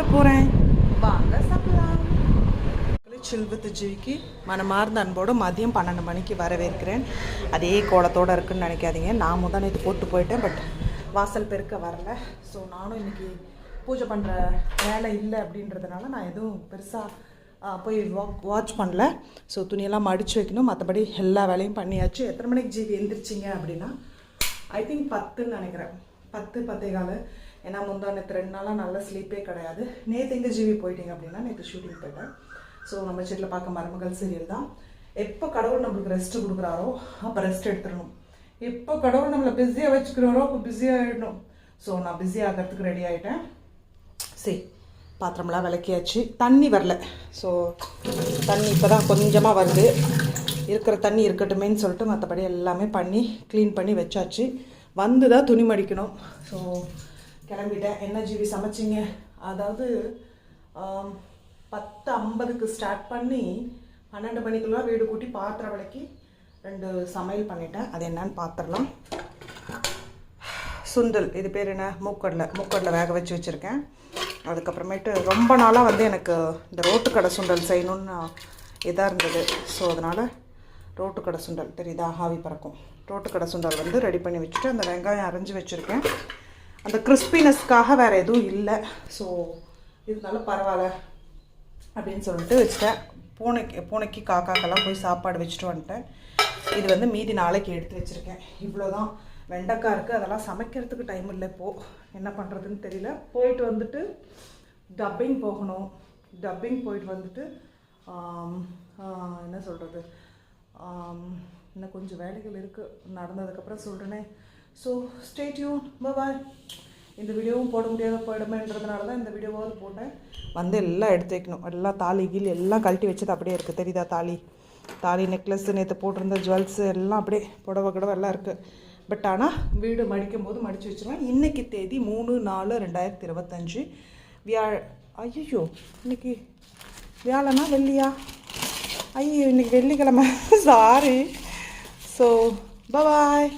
சாப்பிட போகிறேன். வாங்க சாப்பிடலாம். சில் வித் ஜிவிக்கு மனமார்ந்த அன்போடு மதியம் 12 மணிக்கு வரவேற்கிறேன். அதே கோலத்தோடு இருக்குன்னு நினைக்காதீங்க. நான் முதல் நேற்று போட்டு போயிட்டேன், பட் வாசல் பெருக்க வரல. ஸோ நானும் இன்றைக்கி பூஜை பண்ணுற வேலை இல்லை அப்படின்றதுனால நான் எதுவும் பெருசாக போய் வாட்ச் பண்ணல. ஸோ துணியெல்லாம் மடித்து வைக்கணும். மற்றபடி எல்லா வேலையும் பண்ணியாச்சு. எத்தனை மணிக்கு ஜிவி எந்திரிச்சிங்க அப்படின்னா ஐ திங்க் 10ன்னு நினைக்கிறேன். 10-10:15. ஏன்னா நேற்று 2 நாளாக நல்ல ஸ்லீப்பே கிடையாது. நேற்று எங்கே ஜிவி போயிட்டீங்க அப்படின்னா நேற்று ஷூட்டிங் போயிட்டேன். ஸோ நம்ம செட்டில் பார்க்க மருமகள் சீரியல் தான். எப்போ கடவுள் நம்மளுக்கு ரெஸ்ட்டு கொடுக்குறாரோ அப்போ ரெஸ்ட் எடுத்துடணும். எப்போ கடவுள் நம்மளை பிஸியாக வச்சுக்கிறாரோ அப்போ பிஸியாக ஆகிடணும். ஸோ நான் பிஸி ஆகிறதுக்கு ரெடி ஆகிட்டேன். சரி, பாத்திரமெல்லாம் விளக்கியாச்சு. தண்ணி வரல. ஸோ தண்ணி இப்போ தான் கொஞ்சமாக வருது. இருக்கிற தண்ணி இருக்கட்டுமேன்னு சொல்லிட்டு மற்றபடி எல்லாமே பண்ணி க்ளீன் பண்ணி வச்சாச்சு. வந்து தான் துணி மடிக்கணும். ஸோ கிளம்பிட்டேன். என்ன ஜிவி சமைச்சிங்க? அதாவது 10:50க்கு ஸ்டார்ட் பண்ணி 12 மணிக்குள்ளே வீடு கூட்டி பாத்திரம் விளக்கி 2 சமையல் பண்ணிட்டேன். அது என்னன்னு பார்த்துடலாம். சுண்டல், இது பேர் என்ன, மூக்கடலை வேக வச்சு வச்சுருக்கேன். அதுக்கப்புறமேட்டு ரொம்ப நாளாக வந்து எனக்கு இந்த ரோட்டுக்கடை சுண்டல் செய்யணுன்னு இதாக இருந்தது. ஸோ அதனால் ரோட்டுக்கடை சுண்டல் தெரியுதா, ஆவி பறக்கும். ரோட்டுக்கடை சுண்டல் வந்து ரெடி பண்ணி வச்சுட்டு அந்த வெங்காயம் அரைஞ்சி வச்சுருக்கேன். அந்த கிறிஸ்பினஸ்க்காக வேறு எதுவும் இல்லை. ஸோ இதனால பரவாயில்ல அப்படின்னு சொல்லிட்டு வச்சுட்டேன். பூனைக்கு காக்காக்கெல்லாம் போய் சாப்பாடு வச்சுட்டு வந்துட்டேன். இது வந்து மீதி நாளைக்கு எடுத்து வச்சுருக்கேன். இவ்வளோ தான். வெண்டைக்காய் இருக்குது. அதெல்லாம் சமைக்கிறதுக்கு டைம் இல்லை. இப்போது என்ன பண்ணுறதுன்னு தெரியல. போயிட்டு வந்துட்டு டப்பிங் போகணும். டப்பிங் போயிட்டு வந்துட்டு என்ன சொல்கிறது, இன்னும் கொஞ்சம் வேலைகள் இருக்குது. நடந்ததுக்கப்புறம் சொல்கிறேனே. So stay tuned. பாய். இந்த வீடியோவும் போட முடியாத போயிடுமேன்றதுனால தான் இந்த வீடியோவாவது போட்டேன். வந்து எல்லாம் எடுத்து வைக்கணும். எல்லாம் தாலி கீழ் எல்லாம் கழட்டி வச்சது அப்படியே இருக்குது. தெரியுதா, தாலி நெக்லஸ், நேற்று போட்டிருந்த ஜுவல்ஸு எல்லாம் அப்படியே புடவை எல்லாம் இருக்குது. பட் ஆனால் வீடு மடிக்கும் போது மடித்து வச்சுருவேன். இன்றைக்கி தேதி 3/4/2025 ஐயோ இன்றைக்கி வியாழனா வெள்ளியா? ஐயோ இன்றைக்கி வெள்ளிக்கிழமை. சாரி. So bye.